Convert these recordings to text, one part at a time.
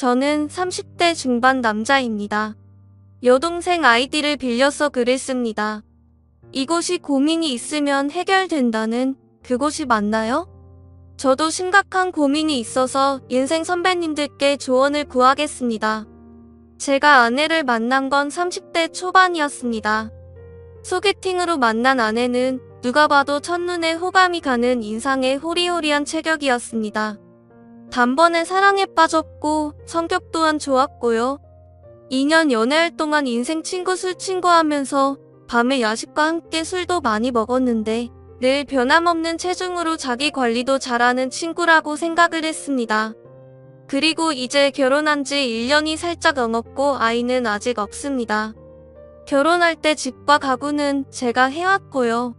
저는 30대 중반 남자입니다. 여동생 아이디를 빌려서 글을 씁니다. 이곳이 고민이 있으면 해결된다는 그곳이 맞나요? 저도 심각한 고민이 있어서 인생 선배님들께 조언을 구하겠습니다. 제가 아내를 만난 건 30대 초반이었습니다. 소개팅으로 만난 아내는 누가 봐도 첫눈에 호감이 가는 인상의 호리호리한 체격이었습니다. 단번에 사랑에 빠졌고 성격 또한 좋았고요. 2년 연애할 동안 인생 친구 술 친구 하면서 밤에 야식과 함께 술도 많이 먹었는데 늘 변함없는 체중으로 자기 관리도 잘하는 친구라고 생각을 했습니다. 그리고 이제 결혼한 지 1년이 살짝 넘었고 아이는 아직 없습니다. 결혼할 때 집과 가구는 제가 해왔고요.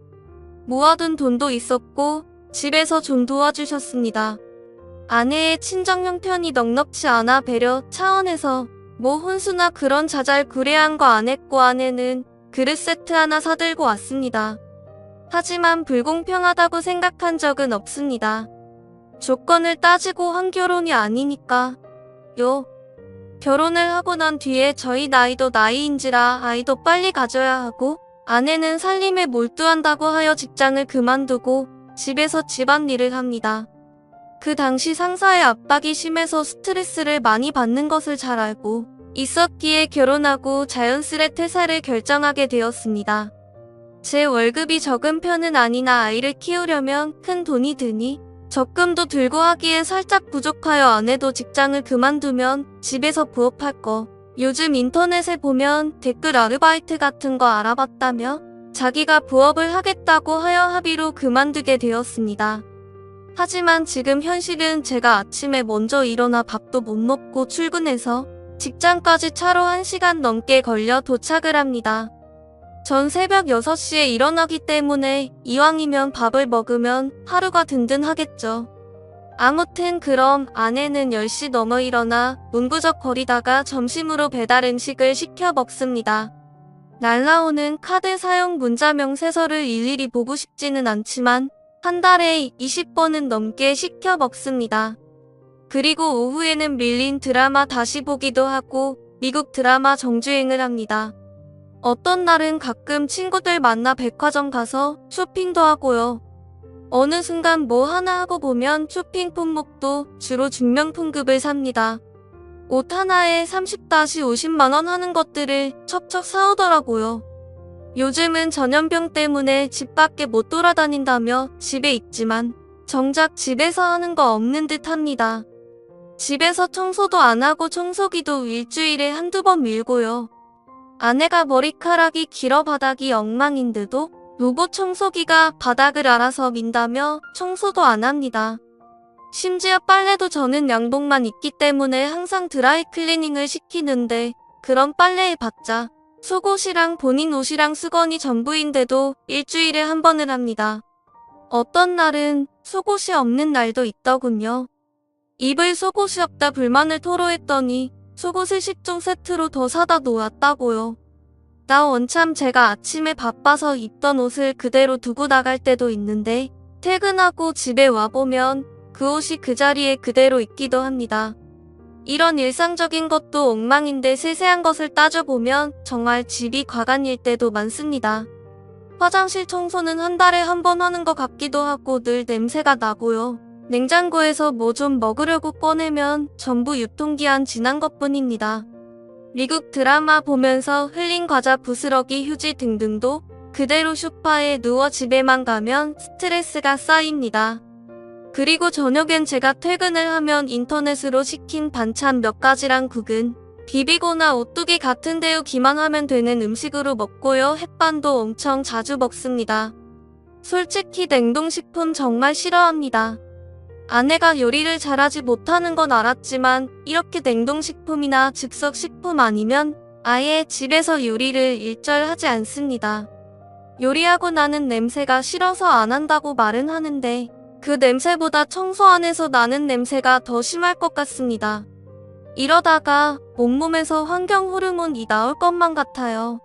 모아둔 돈도 있었고 집에서 좀 도와주셨습니다. 아내의 친정 형편이 넉넉지 않아 배려 차원에서 뭐 혼수나 그런 자잘구레한 거 안 했고 아내는 그릇 세트 하나 사들고 왔습니다. 하지만 불공평하다고 생각한 적은 없습니다. 조건을 따지고 한 결혼이 아니니까요. 결혼을 하고 난 뒤에 저희 나이도 나이인지라 아이도 빨리 가져야 하고 아내는 살림에 몰두한다고 하여 직장을 그만두고 집에서 집안일을 합니다. 그 당시 상사의 압박이 심해서 스트레스를 많이 받는 것을 잘 알고 있었기에 결혼하고 자연스레 퇴사를 결정하게 되었습니다. 제 월급이 적은 편은 아니나 아이를 키우려면 큰 돈이 드니 적금도 들고 하기에 살짝 부족하여 아내도 직장을 그만두면 집에서 부업할 거. 요즘 인터넷에 보면 댓글 아르바이트 같은 거 알아봤다며 자기가 부업을 하겠다고 하여 합의로 그만두게 되었습니다. 하지만 지금 현실은 제가 아침에 먼저 일어나 밥도 못 먹고 출근해서 직장까지 차로 1시간 넘게 걸려 도착을 합니다. 전 새벽 6시에 일어나기 때문에 이왕이면 밥을 먹으면 하루가 든든하겠죠. 아무튼 그럼 아내는 10시 넘어 일어나 문구적거리다가 점심으로 배달 음식을 시켜 먹습니다. 날라오는 카드 사용 문자명 세서를 일일이 보고 싶지는 않지만 한 달에 20번은 넘게 시켜 먹습니다. 그리고 오후에는 밀린 드라마 다시 보기도 하고 미국 드라마 정주행을 합니다. 어떤 날은 가끔 친구들 만나 백화점 가서 쇼핑도 하고요. 어느 순간 뭐 하나 하고 보면 쇼핑 품목도 주로 중명품급을 삽니다. 옷 하나에 30-50만원 하는 것들을 척척 사오더라고요. 요즘은 전염병 때문에 집 밖에 못 돌아다닌다며 집에 있지만 정작 집에서 하는 거 없는 듯 합니다. 집에서 청소도 안 하고 청소기도 일주일에 한두 번 밀고요. 아내가 머리카락이 길어 바닥이 엉망인데도 로봇 청소기가 바닥을 알아서 민다며 청소도 안 합니다. 심지어 빨래도 저는 양복만 입기 때문에 항상 드라이 클리닝을 시키는데 그런 빨래 해봤자 속옷이랑 본인 옷이랑 수건이 전부인데도 일주일에 한 번을 합니다. 어떤 날은 속옷이 없는 날도 있더군요. 입을 속옷이 없다 불만을 토로했더니 속옷을 10종 세트로 더 사다 놓았다고요. 나 원참 제가 아침에 바빠서 입던 옷을 그대로 두고 나갈 때도 있는데 퇴근하고 집에 와보면 그 옷이 그 자리에 그대로 있기도 합니다. 이런 일상적인 것도 엉망인데 세세한 것을 따져보면 정말 집이 과간일 때도 많습니다. 화장실 청소는 한 달에 한 번 하는 것 같기도 하고 늘 냄새가 나고요. 냉장고에서 뭐 좀 먹으려고 꺼내면 전부 유통기한 지난 것뿐입니다. 미국 드라마 보면서 흘린 과자 부스러기 휴지 등등도 그대로 소파에 누워 집에만 가면 스트레스가 쌓입니다. 그리고 저녁엔 제가 퇴근을 하면 인터넷으로 시킨 반찬 몇 가지랑 국은 비비고나 오뚜기 같은 데우기만 하면 되는 음식으로 먹고요. 햇반도 엄청 자주 먹습니다. 솔직히 냉동식품 정말 싫어합니다. 아내가 요리를 잘하지 못하는 건 알았지만 이렇게 냉동식품이나 즉석식품 아니면 아예 집에서 요리를 일절 하지 않습니다. 요리하고 나는 냄새가 싫어서 안 한다고 말은 하는데 그 냄새보다 청소 안에서 나는 냄새가 더 심할 것 같습니다. 이러다가 온몸에서 환경 호르몬이 나올 것만 같아요.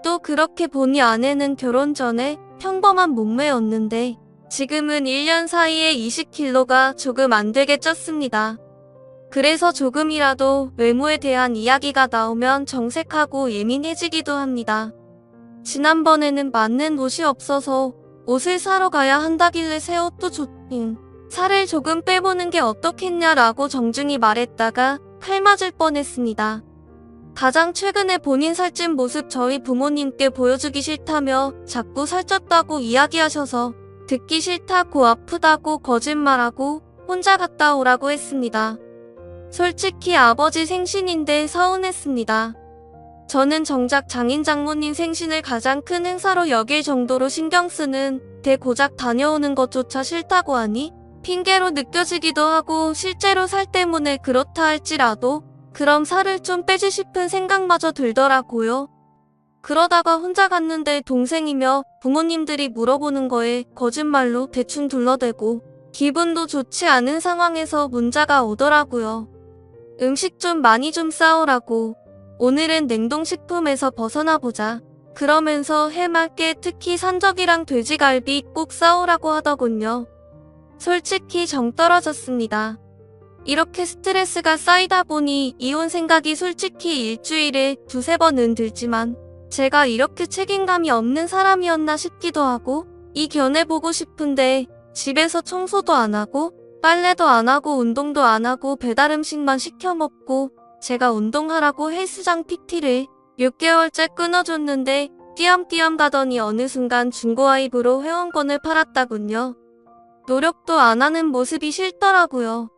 또 그렇게 보니 아내는 결혼 전에 평범한 몸매였는데 지금은 1년 사이에 20kg가 조금 안 되게 쪘습니다. 그래서 조금이라도 외모에 대한 이야기가 나오면 정색하고 예민해지기도 합니다. 지난번에는 맞는 옷이 없어서 옷을 사러 가야 한다길래 새 옷도 줬응. 살을 조금 빼보는 게 어떻겠냐라고 정중히 말했다가 칼 맞을 뻔했습니다. 가장 최근에 본인 살찐 모습 저희 부모님께 보여주기 싫다며 자꾸 살쪘다고 이야기하셔서 듣기 싫다고 아프다고 거짓말하고 혼자 갔다 오라고 했습니다. 솔직히 아버지 생신인데 서운했습니다. 저는 정작 장인 장모님 생신을 가장 큰 행사로 여길 정도로 신경 쓰는 데 고작 다녀오는 것조차 싫다고 하니 핑계로 느껴지기도 하고 실제로 살 때문에 그렇다 할지라도 그럼 살을 좀 빼지 싶은 생각마저 들더라고요. 그러다가 혼자 갔는데 동생이며 부모님들이 물어보는 거에 거짓말로 대충 둘러대고 기분도 좋지 않은 상황에서 문자가 오더라고요. 음식 좀 많이 좀 싸오라고. 오늘은 냉동식품에서 벗어나 보자. 그러면서 해맑게 특히 산적이랑 돼지갈비 꼭 싸오라고 하더군요. 솔직히 정 떨어졌습니다. 이렇게 스트레스가 쌓이다 보니 이혼 생각이 솔직히 일주일에 두세 번은 들지만 제가 이렇게 책임감이 없는 사람이었나 싶기도 하고 이겨내보고 싶은데 집에서 청소도 안 하고 빨래도 안 하고 운동도 안 하고 배달 음식만 시켜 먹고 제가 운동하라고 헬스장 PT를 6개월째 끊어줬는데 띄엄띄엄 가더니 어느 순간 중고아입으로 회원권을 팔았다군요. 노력도 안 하는 모습이 싫더라고요.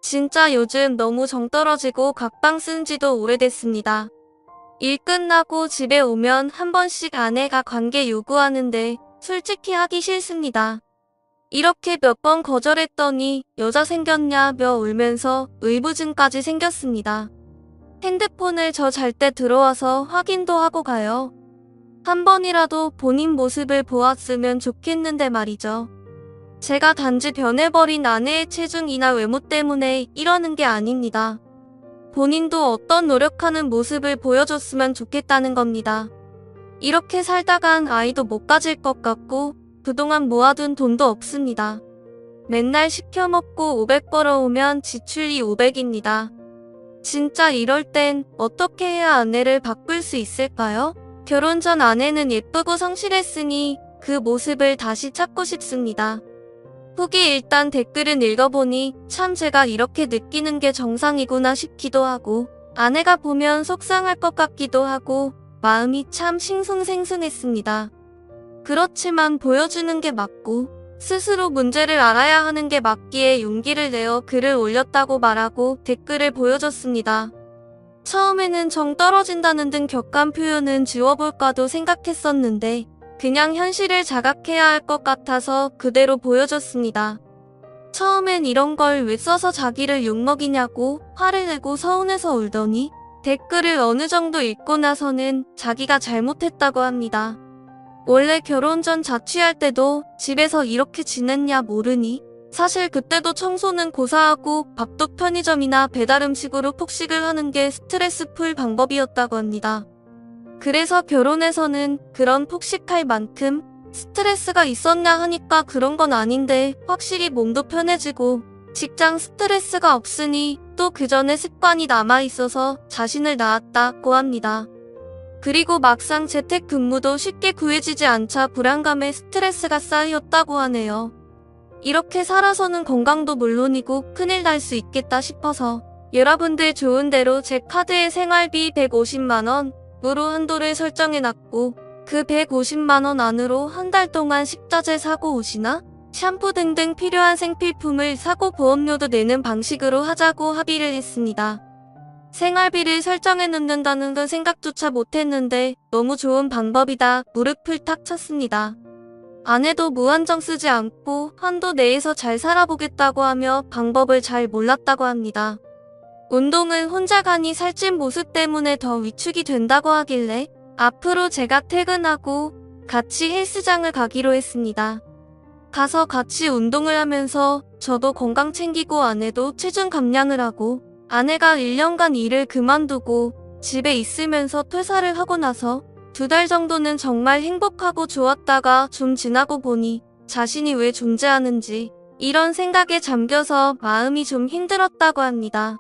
진짜 요즘 너무 정 떨어지고 각방 쓴 지도 오래됐습니다. 일 끝나고 집에 오면 한 번씩 아내가 관계 요구하는데 솔직히 하기 싫습니다. 이렇게 몇 번 거절했더니 여자 생겼냐며 울면서 의부증까지 생겼습니다. 핸드폰을 저 잘 때 들어와서 확인도 하고 가요. 한 번이라도 본인 모습을 보았으면 좋겠는데 말이죠. 제가 단지 변해버린 아내의 체중이나 외모 때문에 이러는 게 아닙니다. 본인도 어떤 노력하는 모습을 보여줬으면 좋겠다는 겁니다. 이렇게 살다간 아이도 못 가질 것 같고 그동안 모아둔 돈도 없습니다. 맨날 시켜먹고 500 벌어오면 지출이 500입니다. 진짜 이럴 땐 어떻게 해야 아내를 바꿀 수 있을까요? 결혼 전 아내는 예쁘고 성실했으니 그 모습을 다시 찾고 싶습니다. 후기 일단 댓글은 읽어보니 참 제가 이렇게 느끼는 게 정상이구나 싶기도 하고 아내가 보면 속상할 것 같기도 하고 마음이 참 싱숭생숭했습니다. 그렇지만 보여주는 게 맞고 스스로 문제를 알아야 하는 게 맞기에 용기를 내어 글을 올렸다고 말하고 댓글을 보여줬습니다. 처음에는 정 떨어진다는 등 격한 표현은 지워볼까도 생각했었는데 그냥 현실을 자각해야 할 것 같아서 그대로 보여줬습니다. 처음엔 이런 걸 왜 써서 자기를 욕먹이냐고 화를 내고 서운해서 울더니 댓글을 어느 정도 읽고 나서는 자기가 잘못했다고 합니다. 원래 결혼 전 자취할 때도 집에서 이렇게 지냈냐 모르니 사실 그때도 청소는 고사하고 밥도 편의점이나 배달음식으로 폭식을 하는 게 스트레스 풀 방법이었다고 합니다. 그래서 결혼해서는 그런 폭식할 만큼 스트레스가 있었냐 하니까 그런 건 아닌데 확실히 몸도 편해지고 직장 스트레스가 없으니 또 그전의 습관이 남아있어서 자신을 낳았다고 합니다. 그리고 막상 재택근무도 쉽게 구해지지 않자 불안감에 스트레스가 쌓였다고 하네요. 이렇게 살아서는 건강도 물론이고 큰일 날 수 있겠다 싶어서 여러분들 좋은 대로 제 카드에 생활비 150만원으로 한도를 설정해놨고 그 150만원 안으로 한 달 동안 식자재 사고 옷이나 샴푸 등등 필요한 생필품을 사고 보험료도 내는 방식으로 하자고 합의를 했습니다. 생활비를 설정해 놓는다는 건 생각조차 못했는데 너무 좋은 방법이다 무릎을 탁 쳤습니다. 아내도 무한정 쓰지 않고 한도 내에서 잘 살아보겠다고 하며 방법을 잘 몰랐다고 합니다. 운동은 혼자 가니 살찐 모습 때문에 더 위축이 된다고 하길래 앞으로 제가 퇴근하고 같이 헬스장을 가기로 했습니다. 가서 같이 운동을 하면서 저도 건강 챙기고 아내도 체중 감량을 하고 아내가 1년간 일을 그만두고 집에 있으면서 퇴사를 하고 나서 2달 정도는 정말 행복하고 좋았다가 좀 지나고 보니 자신이 왜 존재하는지 이런 생각에 잠겨서 마음이 좀 힘들었다고 합니다.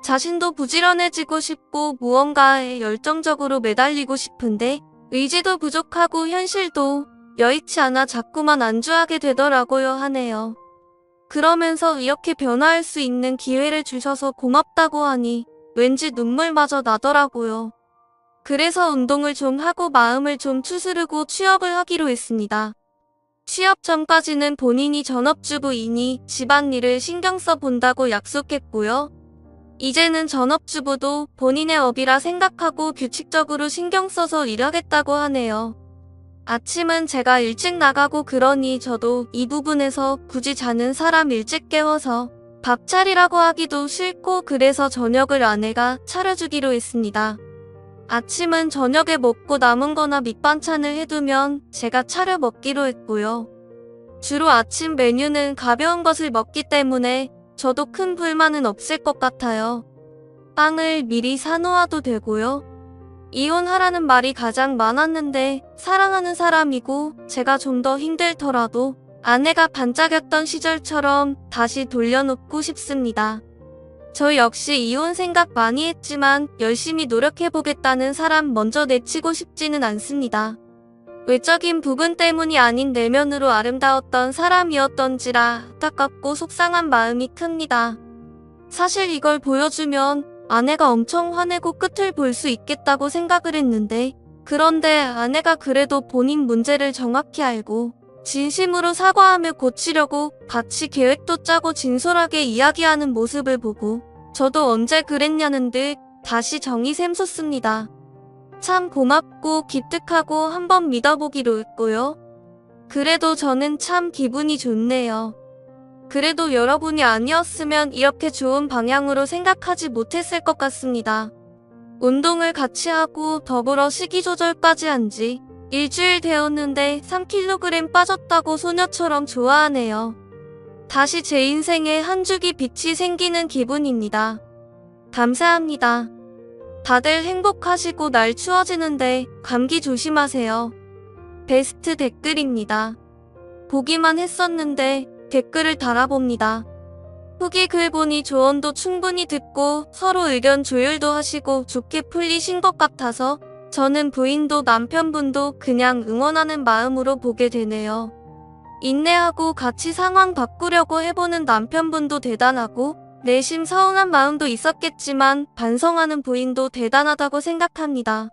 자신도 부지런해지고 싶고 무언가에 열정적으로 매달리고 싶은데 의지도 부족하고 현실도 여의치 않아 자꾸만 안주하게 되더라고요 하네요. 그러면서 이렇게 변화할 수 있는 기회를 주셔서 고맙다고 하니 왠지 눈물마저 나더라고요. 그래서 운동을 좀 하고 마음을 좀 추스르고 취업을 하기로 했습니다. 취업 전까지는 본인이 전업주부이니 집안일을 신경 써 본다고 약속했고요. 이제는 전업주부도 본인의 업이라 생각하고 규칙적으로 신경 써서 일하겠다고 하네요. 아침은 제가 일찍 나가고 그러니 저도 이 부분에서 굳이 자는 사람 일찍 깨워서 밥 차리라고 하기도 싫고 그래서 저녁을 아내가 차려주기로 했습니다. 아침은 저녁에 먹고 남은 거나 밑반찬을 해두면 제가 차려 먹기로 했고요. 주로 아침 메뉴는 가벼운 것을 먹기 때문에 저도 큰 불만은 없을 것 같아요. 빵을 미리 사놓아도 되고요. 이혼하라는 말이 가장 많았는데 사랑하는 사람이고 제가 좀 더 힘들더라도 아내가 반짝였던 시절처럼 다시 돌려놓고 싶습니다. 저 역시 이혼 생각 많이 했지만 열심히 노력해보겠다는 사람 먼저 내치고 싶지는 않습니다. 외적인 부분 때문이 아닌 내면으로 아름다웠던 사람이었던지라 안타깝고 속상한 마음이 큽니다. 사실 이걸 보여주면 아내가 엄청 화내고 끝을 볼 수 있겠다고 생각을 했는데 그런데 아내가 그래도 본인 문제를 정확히 알고 진심으로 사과하며 고치려고 같이 계획도 짜고 진솔하게 이야기하는 모습을 보고 저도 언제 그랬냐는 듯 다시 정이 샘솟습니다. 참 고맙고 기특하고 한번 믿어보기로 했고요. 그래도 저는 참 기분이 좋네요. 그래도 여러분이 아니었으면 이렇게 좋은 방향으로 생각하지 못했을 것 같습니다. 운동을 같이 하고 더불어 식이 조절까지 한 지 일주일 되었는데 3kg 빠졌다고 소녀처럼 좋아하네요. 다시 제 인생에 한 줄기 빛이 생기는 기분입니다. 감사합니다. 다들 행복하시고 날 추워지는데 감기 조심하세요. 베스트 댓글입니다. 보기만 했었는데 댓글을 달아봅니다. 후기 글 보니 조언도 충분히 듣고 서로 의견 조율도 하시고 좋게 풀리신 것 같아서 저는 부인도 남편분도 그냥 응원하는 마음으로 보게 되네요. 인내하고 같이 상황 바꾸려고 해보는 남편분도 대단하고 내심 서운한 마음도 있었겠지만 반성하는 부인도 대단하다고 생각합니다.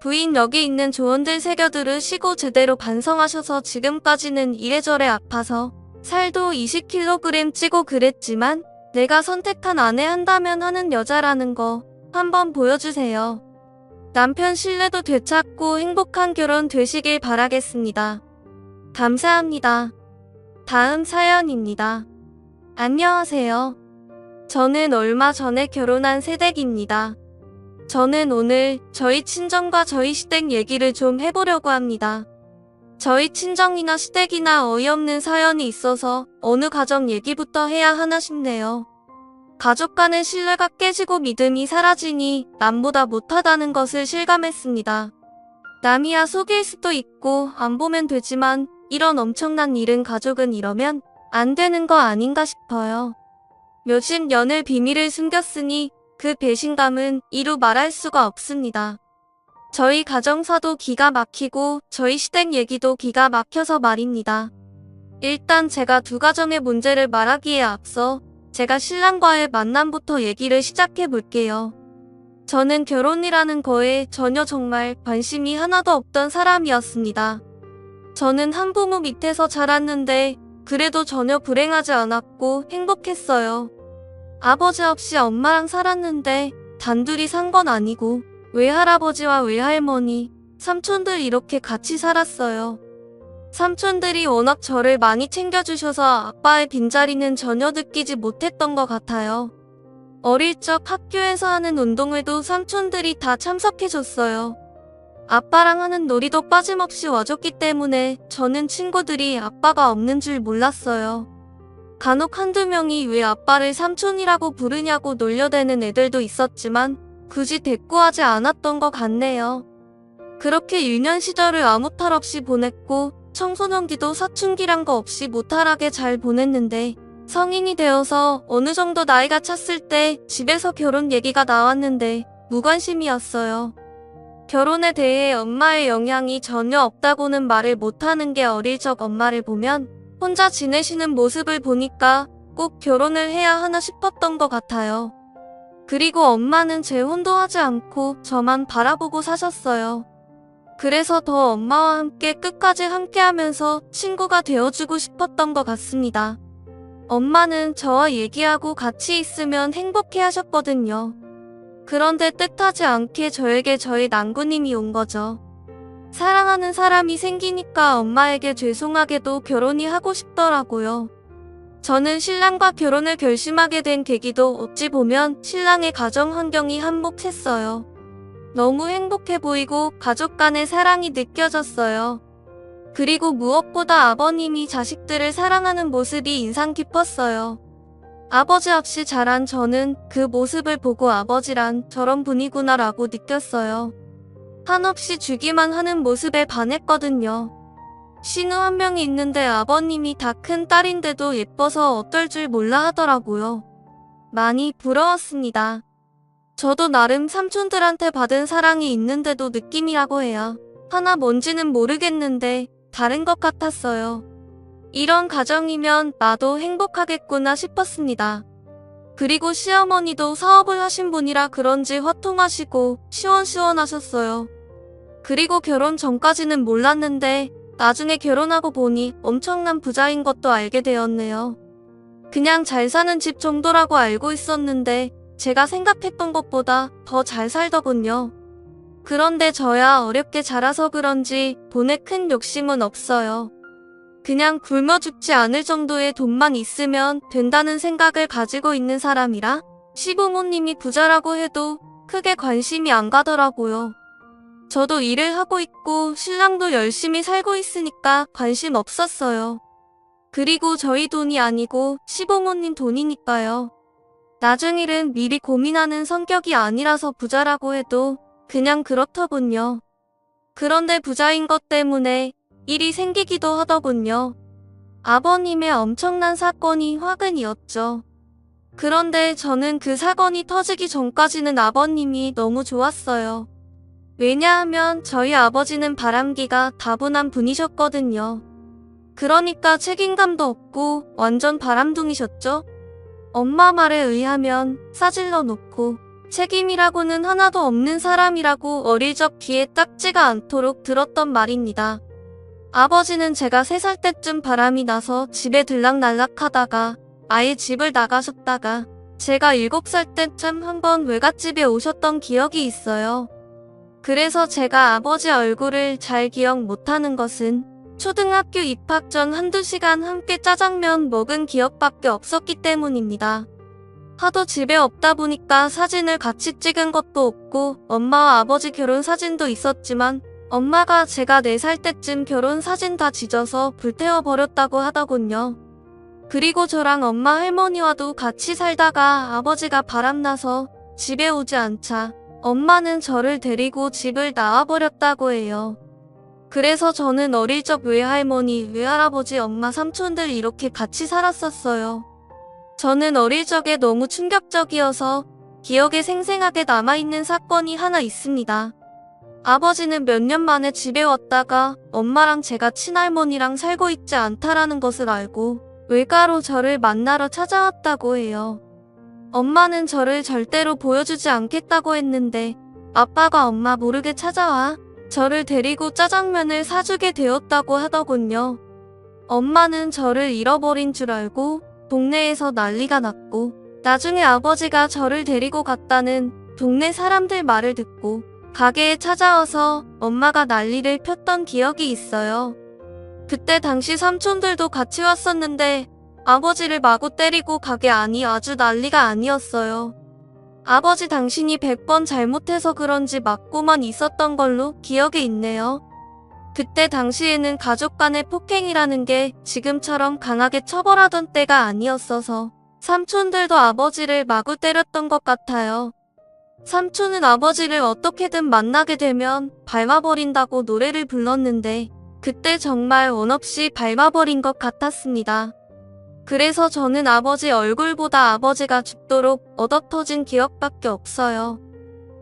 부인 여기 있는 조언들 새겨들으시고 제대로 반성하셔서 지금까지는 이래저래 아파서 살도 20kg 찌고 그랬지만 내가 선택한 아내 한다면 하는 여자라는 거 한번 보여주세요. 남편 신뢰도 되찾고 행복한 결혼 되시길 바라겠습니다. 감사합니다. 다음 사연입니다. 안녕하세요. 저는 얼마 전에 결혼한 새댁입니다. 저는 오늘 저희 친정과 저희 시댁 얘기를 좀 해보려고 합니다. 저희 친정이나 시댁이나 어이없는 사연이 있어서 어느 가정 얘기부터 해야 하나 싶네요. 가족 간의 신뢰가 깨지고 믿음이 사라지니 남보다 못하다는 것을 실감했습니다. 남이야 속일 수도 있고 안 보면 되지만 이런 엄청난 일은 가족은 이러면 안 되는 거 아닌가 싶어요. 몇십 년을 비밀을 숨겼으니 그 배신감은 이루 말할 수가 없습니다. 저희 가정사도 기가 막히고 저희 시댁 얘기도 기가 막혀서 말입니다. 일단 제가 두 가정의 문제를 말하기에 앞서 제가 신랑과의 만남부터 얘기를 시작해 볼게요. 저는 결혼이라는 거에 전혀 정말 관심이 하나도 없던 사람이었습니다. 저는 한부모 밑에서 자랐는데 그래도 전혀 불행하지 않았고 행복했어요. 아버지 없이 엄마랑 살았는데 단둘이 산 건 아니고 외할아버지와 외할머니, 삼촌들 이렇게 같이 살았어요. 삼촌들이 워낙 저를 많이 챙겨주셔서 아빠의 빈자리는 전혀 느끼지 못했던 것 같아요. 어릴 적 학교에서 하는 운동회도 삼촌들이 다 참석해줬어요. 아빠랑 하는 놀이도 빠짐없이 와줬기 때문에 저는 친구들이 아빠가 없는 줄 몰랐어요. 간혹 한두 명이 왜 아빠를 삼촌이라고 부르냐고 놀려대는 애들도 있었지만 굳이 대꾸하지 않았던 것 같네요. 그렇게 유년 시절을 아무 탈 없이 보냈고 청소년기도 사춘기란 거 없이 무탈하게 잘 보냈는데 성인이 되어서 어느 정도 나이가 찼을 때 집에서 결혼 얘기가 나왔는데 무관심이었어요. 결혼에 대해 엄마의 영향이 전혀 없다고는 말을 못하는 게 어릴 적 엄마를 보면 혼자 지내시는 모습을 보니까 꼭 결혼을 해야 하나 싶었던 것 같아요. 그리고 엄마는 재혼도 하지 않고 저만 바라보고 사셨어요. 그래서 더 엄마와 함께 끝까지 함께하면서 친구가 되어주고 싶었던 것 같습니다. 엄마는 저와 얘기하고 같이 있으면 행복해 하셨거든요. 그런데 뜻하지 않게 저에게 저희 난구님이 온 거죠. 사랑하는 사람이 생기니까 엄마에게 죄송하게도 결혼이 하고 싶더라고요. 저는 신랑과 결혼을 결심하게 된 계기도 어찌 보면 신랑의 가정 환경이 한몫했어요. 너무 행복해 보이고 가족 간의 사랑이 느껴졌어요. 그리고 무엇보다 아버님이 자식들을 사랑하는 모습이 인상 깊었어요. 아버지 없이 자란 저는 그 모습을 보고 아버지란 저런 분이구나라고 느꼈어요. 한없이 주기만 하는 모습에 반했거든요. 신우 한 명이 있는데 아버님이 다 큰 딸인데도 예뻐서 어떨 줄 몰라 하더라고요. 많이 부러웠습니다. 저도 나름 삼촌들한테 받은 사랑이 있는데도 느낌이라고 해야 하나 뭔지는 모르겠는데 다른 것 같았어요. 이런 가정이면 나도 행복하겠구나 싶었습니다. 그리고 시어머니도 사업을 하신 분이라 그런지 화통하시고 시원시원하셨어요. 그리고 결혼 전까지는 몰랐는데 나중에 결혼하고 보니 엄청난 부자인 것도 알게 되었네요. 그냥 잘 사는 집 정도라고 알고 있었는데 제가 생각했던 것보다 더 잘 살더군요. 그런데 저야 어렵게 자라서 그런지 돈에 큰 욕심은 없어요. 그냥 굶어 죽지 않을 정도의 돈만 있으면 된다는 생각을 가지고 있는 사람이라 시부모님이 부자라고 해도 크게 관심이 안 가더라고요. 저도 일을 하고 있고 신랑도 열심히 살고 있으니까 관심 없었어요. 그리고 저희 돈이 아니고 시부모님 돈이니까요. 나중 일은 미리 고민하는 성격이 아니라서 부자라고 해도 그냥 그렇더군요. 그런데 부자인 것 때문에 일이 생기기도 하더군요. 아버님의 엄청난 사건이 화근이었죠. 그런데 저는 그 사건이 터지기 전까지는 아버님이 너무 좋았어요. 왜냐하면 저희 아버지는 바람기가 다분한 분이셨거든요. 그러니까 책임감도 없고 완전 바람둥이셨죠? 엄마 말에 의하면 싸질러 놓고 책임이라고는 하나도 없는 사람이라고 어릴 적 귀에 딱지가 않도록 들었던 말입니다. 아버지는 제가 3살 때쯤 바람이 나서 집에 들락날락 하다가 아예 집을 나가셨다가 제가 7살 때쯤 한번 외갓집에 오셨던 기억이 있어요. 그래서 제가 아버지 얼굴을 잘 기억 못하는 것은 초등학교 입학 전 한두 시간 함께 짜장면 먹은 기억밖에 없었기 때문입니다. 하도 집에 없다 보니까 사진을 같이 찍은 것도 없고 엄마와 아버지 결혼 사진도 있었지만 엄마가 제가 4살 때쯤 결혼 사진 다 지져서 불태워버렸다고 하더군요. 그리고 저랑 엄마 할머니와도 같이 살다가 아버지가 바람나서 집에 오지 않자 엄마는 저를 데리고 집을 나와버렸다고 해요. 그래서 저는 어릴 적 외할머니, 외할아버지, 엄마, 삼촌들 이렇게 같이 살았었어요. 저는 어릴 적에 너무 충격적이어서 기억에 생생하게 남아있는 사건이 하나 있습니다. 아버지는 몇 년 만에 집에 왔다가 엄마랑 제가 친할머니랑 살고 있지 않다라는 것을 알고 외가로 저를 만나러 찾아왔다고 해요. 엄마는 저를 절대로 보여주지 않겠다고 했는데 아빠가 엄마 모르게 찾아와 저를 데리고 짜장면을 사주게 되었다고 하더군요. 엄마는 저를 잃어버린 줄 알고 동네에서 난리가 났고 나중에 아버지가 저를 데리고 갔다는 동네 사람들 말을 듣고 가게에 찾아와서 엄마가 난리를 폈던 기억이 있어요. 그때 당시 삼촌들도 같이 왔었는데 아버지를 마구 때리고 가게 안이 아주 난리가 아니었어요. 아버지 당신이 100번 잘못해서 그런지 맞고만 있었던 걸로 기억에 있네요. 그때 당시에는 가족 간의 폭행이라는 게 지금처럼 강하게 처벌하던 때가 아니었어서 삼촌들도 아버지를 마구 때렸던 것 같아요. 삼촌은 아버지를 어떻게든 만나게 되면 밟아버린다고 노래를 불렀는데 그때 정말 원 없이 밟아버린 것 같았습니다. 그래서 저는 아버지 얼굴보다 아버지가 죽도록 얻어터진 기억밖에 없어요.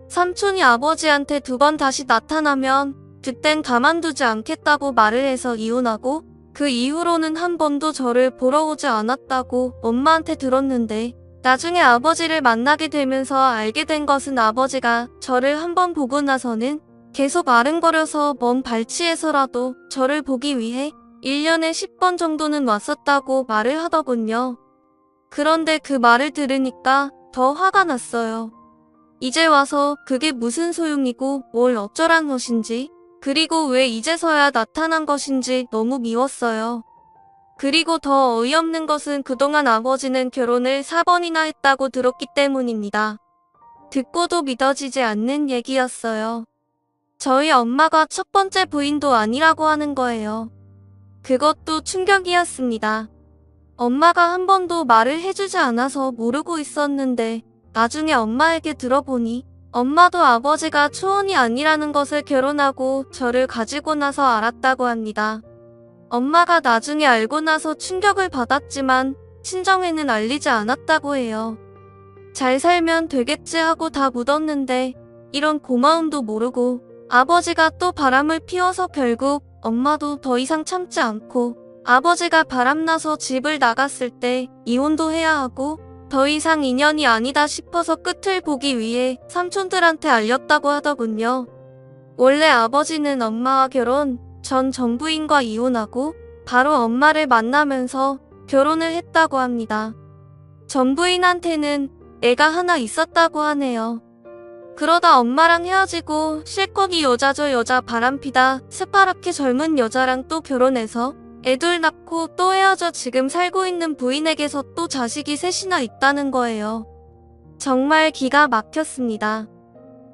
삼촌이 아버지한테 2번 다시 나타나면 그땐 가만두지 않겠다고 말을 해서 이혼하고 그 이후로는 한 번도 저를 보러 오지 않았다고 엄마한테 들었는데 나중에 아버지를 만나게 되면서 알게 된 것은 아버지가 저를 한 번 보고 나서는 계속 아른거려서 먼 발치에서라도 저를 보기 위해 1년에 10번 정도는 왔었다고 말을 하더군요. 그런데 그 말을 들으니까 더 화가 났어요. 이제 와서 그게 무슨 소용이고 뭘 어쩌란 것인지, 그리고 왜 이제서야 나타난 것인지 너무 미웠어요. 그리고 더 어이없는 것은 그동안 아버지는 결혼을 4번이나 했다고 들었기 때문입니다. 듣고도 믿어지지 않는 얘기였어요. 저희 엄마가 첫 번째 부인도 아니라고 하는 거예요. 그것도 충격이었습니다. 엄마가 한 번도 말을 해주지 않아서 모르고 있었는데 나중에 엄마에게 들어보니 엄마도 아버지가 초혼이 아니라는 것을 결혼하고 저를 가지고 나서 알았다고 합니다. 엄마가 나중에 알고 나서 충격을 받았지만 친정에는 알리지 않았다고 해요. 잘 살면 되겠지 하고 다 묻었는데 이런 고마움도 모르고 아버지가 또 바람을 피워서 결국 엄마도 더 이상 참지 않고 아버지가 바람나서 집을 나갔을 때 이혼도 해야 하고 더 이상 인연이 아니다 싶어서 끝을 보기 위해 삼촌들한테 알렸다고 하더군요. 원래 아버지는 엄마와 결혼, 전 전부인과 이혼하고 바로 엄마를 만나면서 결혼을 했다고 합니다. 전부인한테는 애가 하나 있었다고 하네요. 그러다 엄마랑 헤어지고 실컷 이 여자 저 여자 바람피다 새파랗게 젊은 여자랑 또 결혼해서 애둘 낳고 또 헤어져 지금 살고 있는 부인에게서 또 자식이 셋이나 있다는 거예요. 정말 기가 막혔습니다.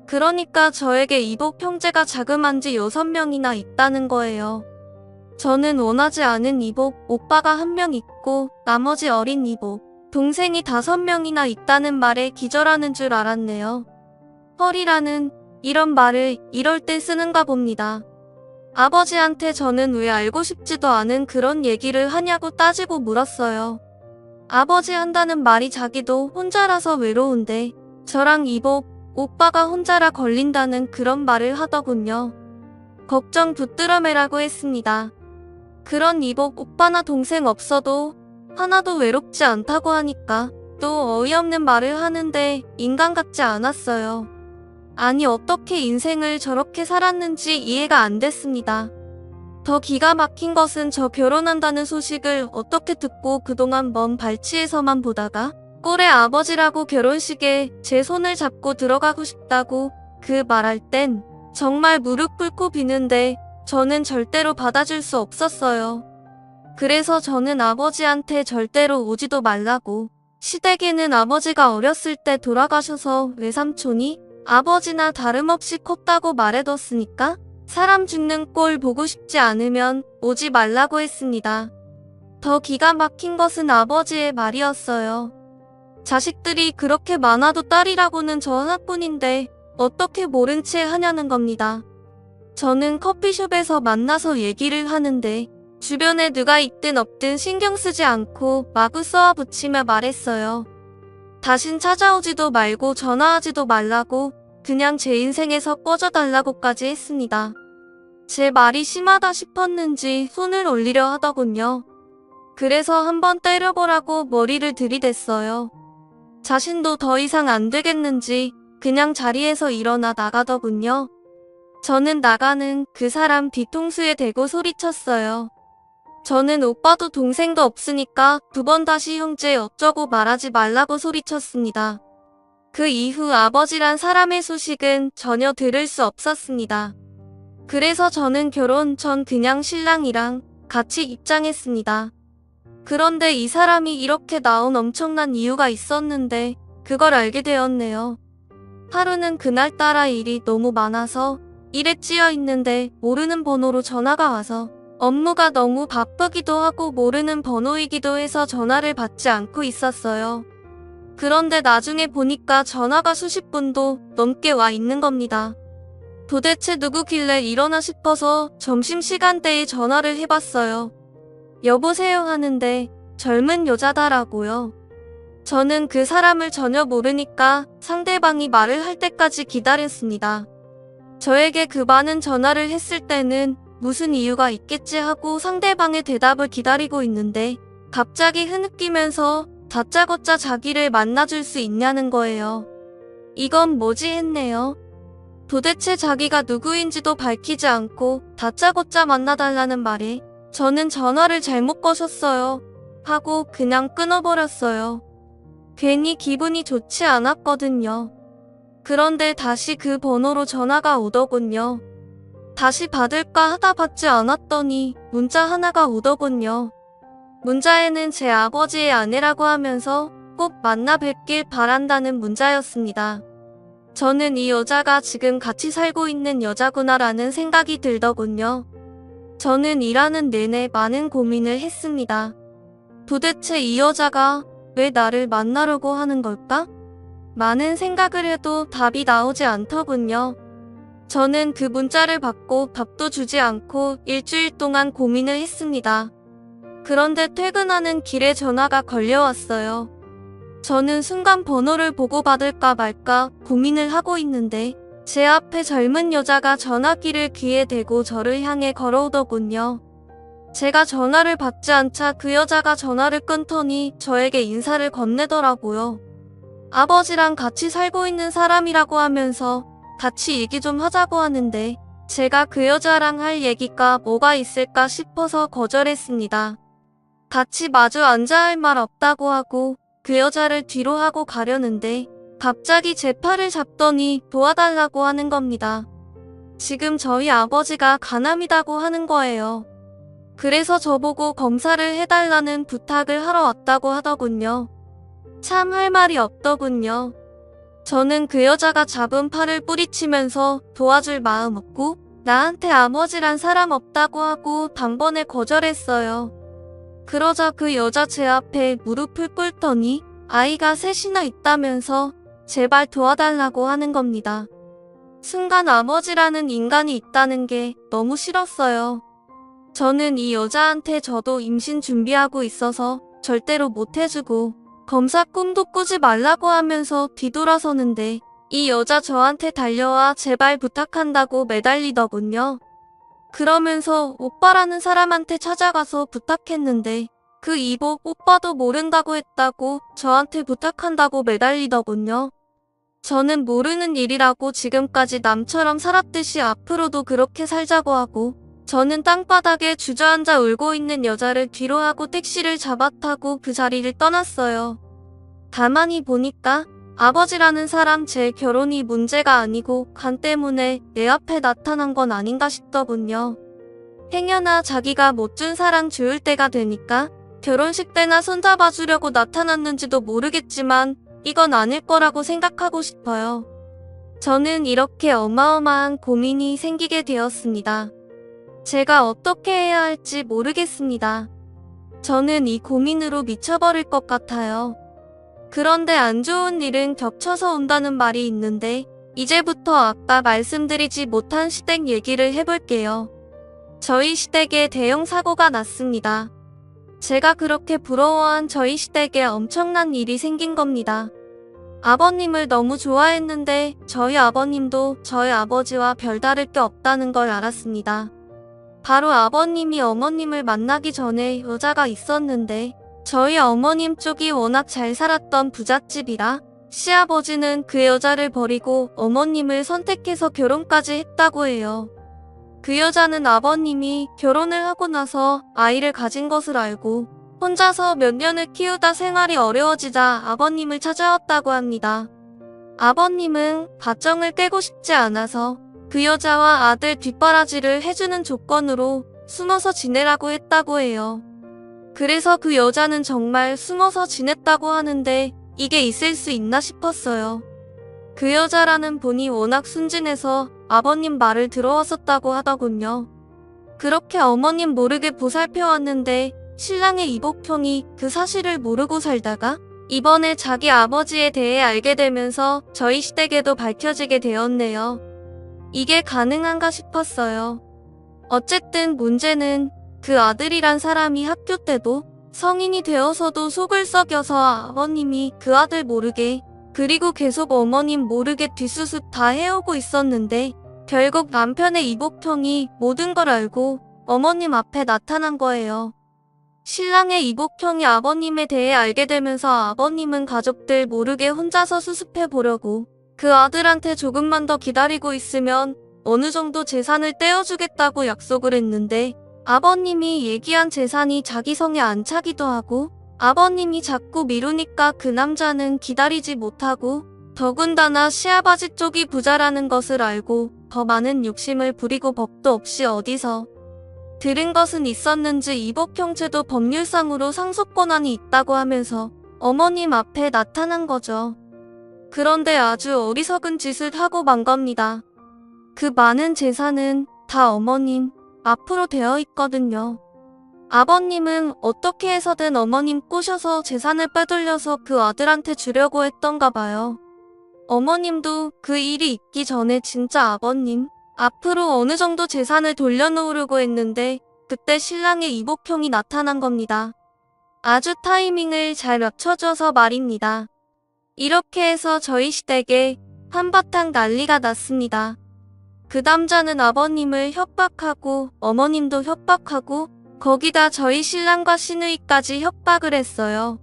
그러니까 저에게 이복 형제가 자그만지 6명이나 있다는 거예요. 저는 원하지 않은 이복 오빠가 1명 있고 나머지 어린 이복 동생이 5명이나 있다는 말에 기절하는 줄 알았네요. 헐이라는 이런 말을 이럴 때 쓰는가 봅니다. 아버지한테 저는 왜 알고 싶지도 않은 그런 얘기를 하냐고 따지고 물었어요. 아버지 한다는 말이 자기도 혼자라서 외로운데 저랑 이복 오빠가 혼자라 걸린다는 그런 말을 하더군요. 걱정 붙들어 매라고 했습니다. 그런 이복 오빠나 동생 없어도 하나도 외롭지 않다고 하니까 또 어이없는 말을 하는데 인간 같지 않았어요. 아니 어떻게 인생을 저렇게 살았는지 이해가 안 됐습니다. 더 기가 막힌 것은 저 결혼한다는 소식을 어떻게 듣고 그동안 먼 발치에서만 보다가 꼴의 아버지라고 결혼식에 제 손을 잡고 들어가고 싶다고 그 말할 땐 정말 무릎 꿇고 비는데 저는 절대로 받아줄 수 없었어요. 그래서 저는 아버지한테 절대로 오지도 말라고, 시댁에는 아버지가 어렸을 때 돌아가셔서 외삼촌이 아버지나 다름없이 컸다고 말해뒀으니까 사람 죽는 꼴 보고 싶지 않으면 오지 말라고 했습니다. 더 기가 막힌 것은 아버지의 말이었어요. 자식들이 그렇게 많아도 딸이라고는 저 하나뿐인데 어떻게 모른 채 하냐는 겁니다. 저는 커피숍에서 만나서 얘기를 하는데 주변에 누가 있든 없든 신경 쓰지 않고 마구 쏘아붙이며 말했어요. 다신 찾아오지도 말고 전화하지도 말라고, 그냥 제 인생에서 꺼져달라고까지 했습니다. 제 말이 심하다 싶었는지 손을 올리려 하더군요. 그래서 한번 때려보라고 머리를 들이댔어요. 자신도 더 이상 안 되겠는지 그냥 자리에서 일어나 나가더군요. 저는 나가는 그 사람 뒤통수에 대고 소리쳤어요. 저는 오빠도 동생도 없으니까 2번 다시 형제 어쩌고 말하지 말라고 소리쳤습니다. 그 이후 아버지란 사람의 소식은 전혀 들을 수 없었습니다. 그래서 저는 결혼 전 그냥 신랑이랑 같이 입장했습니다. 그런데 이 사람이 이렇게 나온 엄청난 이유가 있었는데 그걸 알게 되었네요. 하루는 그날따라 일이 너무 많아서 일에 찌여 있는데 모르는 번호로 전화가 와서 업무가 너무 바쁘기도 하고 모르는 번호이기도 해서 전화를 받지 않고 있었어요. 그런데 나중에 보니까 전화가 수십 분도 넘게 와 있는 겁니다. 도대체 누구길래 이러나 싶어서 점심시간대에 전화를 해봤어요. 여보세요 하는데 젊은 여자다라고요. 저는 그 사람을 전혀 모르니까 상대방이 말을 할 때까지 기다렸습니다. 저에게 그 많은 전화를 했을 때는 무슨 이유가 있겠지 하고 상대방의 대답을 기다리고 있는데 갑자기 흐느끼면서 다짜고짜 자기를 만나줄 수 있냐는 거예요. 이건 뭐지 했네요. 도대체 자기가 누구인지도 밝히지 않고 다짜고짜 만나달라는 말에 저는 전화를 잘못 거셨어요 하고 그냥 끊어버렸어요. 괜히 기분이 좋지 않았거든요. 그런데 다시 그 번호로 전화가 오더군요. 다시 받을까 하다 받지 않았더니 문자 하나가 오더군요. 문자에는 제 아버지의 아내라고 하면서 꼭 만나 뵙길 바란다는 문자였습니다. 저는 이 여자가 지금 같이 살고 있는 여자구나라는 생각이 들더군요. 저는 일하는 내내 많은 고민을 했습니다. 도대체 이 여자가 왜 나를 만나려고 하는 걸까? 많은 생각을 해도 답이 나오지 않더군요. 저는 그 문자를 받고 답도 주지 않고 일주일 동안 고민을 했습니다. 그런데 퇴근하는 길에 전화가 걸려왔어요. 저는 순간 번호를 보고 받을까 말까 고민을 하고 있는데 제 앞에 젊은 여자가 전화기를 귀에 대고 저를 향해 걸어오더군요. 제가 전화를 받지 않자 그 여자가 전화를 끊더니 저에게 인사를 건네더라고요. 아버지랑 같이 살고 있는 사람이라고 하면서 같이 얘기 좀 하자고 하는데 제가 그 여자랑 할 얘기가 뭐가 있을까 싶어서 거절했습니다. 같이 마주 앉아 할 말 없다고 하고 그 여자를 뒤로 하고 가려는데 갑자기 제 팔을 잡더니 도와달라고 하는 겁니다. 지금 저희 아버지가 간암이라고 하는 거예요. 그래서 저보고 검사를 해달라는 부탁을 하러 왔다고 하더군요. 참 할 말이 없더군요. 저는 그 여자가 잡은 팔을 뿌리치면서 도와줄 마음 없고 나한테 아버지란 사람 없다고 하고 단번에 거절했어요. 그러자 그 여자 제 앞에 무릎을 꿇더니 아이가 셋이나 있다면서 제발 도와달라고 하는 겁니다. 순간 아버지라는 인간이 있다는 게 너무 싫었어요. 저는 이 여자한테 저도 임신 준비하고 있어서 절대로 못 해주고 검사 꿈도 꾸지 말라고 하면서 뒤돌아서는데 이 여자 저한테 달려와 제발 부탁한다고 매달리더군요. 그러면서 오빠라는 사람한테 찾아가서 부탁했는데 그 이복 오빠도 모른다고 했다고 저한테 부탁한다고 매달리더군요. 저는 모르는 일이라고 지금까지 남처럼 살았듯이 앞으로도 그렇게 살자고 하고 저는 땅바닥에 주저앉아 울고 있는 여자를 뒤로 하고 택시를 잡아 타고 그 자리를 떠났어요. 가만히 보니까 아버지라는 사람 제 결혼이 문제가 아니고 간 때문에 내 앞에 나타난 건 아닌가 싶더군요. 행여나 자기가 못 준 사랑 주울 때가 되니까 결혼식 때나 손잡아주려고 나타났는지도 모르겠지만 이건 아닐 거라고 생각하고 싶어요. 저는 이렇게 어마어마한 고민이 생기게 되었습니다. 제가 어떻게 해야 할지 모르겠습니다. 저는 이 고민으로 미쳐버릴 것 같아요. 그런데 안 좋은 일은 겹쳐서 온다는 말이 있는데 이제부터 아까 말씀드리지 못한 시댁 얘기를 해볼게요. 저희 시댁에 대형 사고가 났습니다. 제가 그렇게 부러워한 저희 시댁에 엄청난 일이 생긴 겁니다. 아버님을 너무 좋아했는데 저희 아버님도 저희 아버지와 별다를 게 없다는 걸 알았습니다. 바로 아버님이 어머님을 만나기 전에 여자가 있었는데 저희 어머님 쪽이 워낙 잘 살았던 부잣집이라 시아버지는 그 여자를 버리고 어머님을 선택해서 결혼까지 했다고 해요. 그 여자는 아버님이 결혼을 하고 나서 아이를 가진 것을 알고 혼자서 몇 년을 키우다 생활이 어려워지자 아버님을 찾아왔다고 합니다. 아버님은 가정을 깨고 싶지 않아서 그 여자와 아들 뒷바라지를 해주는 조건으로 숨어서 지내라고 했다고 해요. 그래서 그 여자는 정말 숨어서 지냈다고 하는데 이게 있을 수 있나 싶었어요. 그 여자라는 분이 워낙 순진해서 아버님 말을 들어왔었다고 하더군요. 그렇게 어머님 모르게 보살펴왔는데 신랑의 이복형이 그 사실을 모르고 살다가 이번에 자기 아버지에 대해 알게 되면서 저희 시댁에도 밝혀지게 되었네요. 이게 가능한가 싶었어요. 어쨌든 문제는 그 아들이란 사람이 학교 때도 성인이 되어서도 속을 썩여서 아버님이 그 아들 모르게 그리고 계속 어머님 모르게 뒷수습 다 해오고 있었는데 결국 남편의 이복형이 모든 걸 알고 어머님 앞에 나타난 거예요. 신랑의 이복형이 아버님에 대해 알게 되면서 아버님은 가족들 모르게 혼자서 수습해 보려고 그 아들한테 조금만 더 기다리고 있으면 어느 정도 재산을 떼어주겠다고 약속을 했는데 아버님이 얘기한 재산이 자기 성에 안 차기도 하고 아버님이 자꾸 미루니까 그 남자는 기다리지 못하고 더군다나 시아버지 쪽이 부자라는 것을 알고 더 많은 욕심을 부리고 법도 없이 어디서 들은 것은 있었는지 이복형제도 법률상으로 상속 권한이 있다고 하면서 어머님 앞에 나타난 거죠. 그런데 아주 어리석은 짓을 하고 만 겁니다. 그 많은 재산은 다 어머님 앞으로 되어 있거든요. 아버님은 어떻게 해서든 어머님 꼬셔서 재산을 빼돌려서 그 아들한테 주려고 했던가 봐요. 어머님도 그 일이 있기 전에 진짜 아버님 앞으로 어느 정도 재산을 돌려놓으려고 했는데 그때 신랑의 이복형이 나타난 겁니다. 아주 타이밍을 잘 맞춰줘서 말입니다. 이렇게 해서 저희 시댁에 한바탕 난리가 났습니다. 그 남자는 아버님을 협박하고 어머님도 협박하고 거기다 저희 신랑과 시누이까지 협박을 했어요.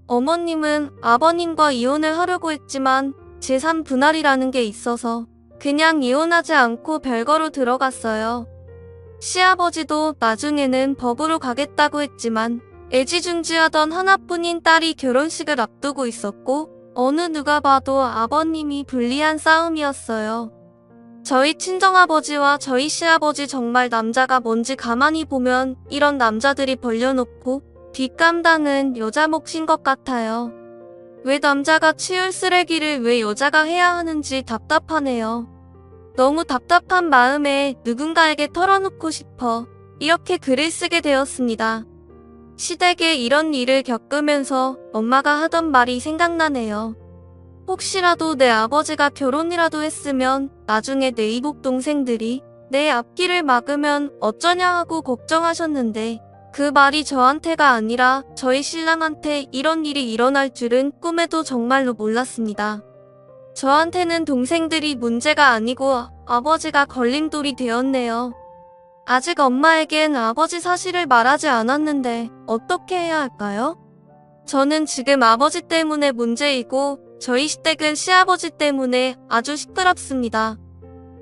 어머님은 아버님과 이혼을 하려고 했지만 재산 분할이라는 게 있어서 그냥 이혼하지 않고 별거로 들어갔어요. 시아버지도 나중에는 법으로 가겠다고 했지만 애지중지하던 하나뿐인 딸이 결혼식을 앞두고 있었고 어느 누가 봐도 아버님이 불리한 싸움이었어요. 저희 친정아버지와 저희 시아버지 정말 남자가 뭔지 가만히 보면 이런 남자들이 벌려놓고 뒷감당은 여자 몫인 것 같아요. 왜 남자가 치울 쓰레기를 왜 여자가 해야 하는지 답답하네요. 너무 답답한 마음에 누군가에게 털어놓고 싶어 이렇게 글을 쓰게 되었습니다. 시댁에 이런 일을 겪으면서 엄마가 하던 말이 생각나네요. 혹시라도 내 아버지가 결혼이라도 했으면 나중에 내 이복 동생들이 내 앞길을 막으면 어쩌냐 하고 걱정하셨는데 그 말이 저한테가 아니라 저희 신랑한테 이런 일이 일어날 줄은 꿈에도 정말로 몰랐습니다. 저한테는 동생들이 문제가 아니고 아버지가 걸림돌이 되었네요. 아직 엄마에겐 아버지 사실을 말하지 않았는데 어떻게 해야 할까요? 저는 지금 아버지 때문에 문제이고 저희 시댁은 시아버지 때문에 아주 시끄럽습니다.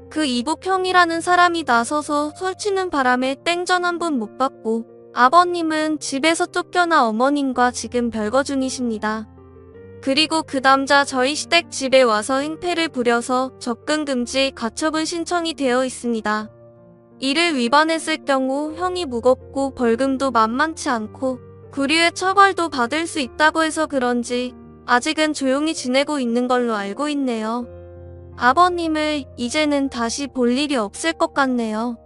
그 이복형이라는 사람이 나서서 설치는 바람에 땡전 한 번 못 받고 아버님은 집에서 쫓겨나 어머님과 지금 별거 중이십니다. 그리고 그 남자 저희 시댁 집에 와서 행패를 부려서 접근 금지 가처분 신청이 되어 있습니다. 이를 위반했을 경우 형이 무겁고 벌금도 만만치 않고 구류의 처벌도 받을 수 있다고 해서 그런지 아직은 조용히 지내고 있는 걸로 알고 있네요. 아버님을 이제는 다시 볼 일이 없을 것 같네요.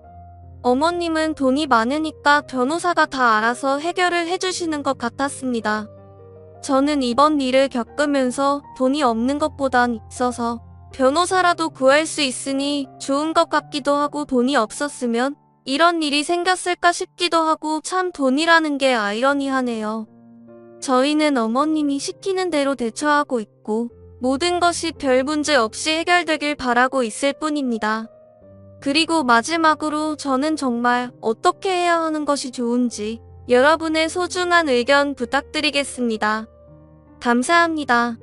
어머님은 돈이 많으니까 변호사가 다 알아서 해결을 해주시는 것 같았습니다. 저는 이번 일을 겪으면서 돈이 없는 것보단 있어서 변호사라도 구할 수 있으니 좋은 것 같기도 하고 돈이 없었으면 이런 일이 생겼을까 싶기도 하고 참 돈이라는 게 아이러니하네요. 저희는 어머님이 시키는 대로 대처하고 있고 모든 것이 별 문제 없이 해결되길 바라고 있을 뿐입니다. 그리고 마지막으로 저는 정말 어떻게 해야 하는 것이 좋은지 여러분의 소중한 의견 부탁드리겠습니다. 감사합니다.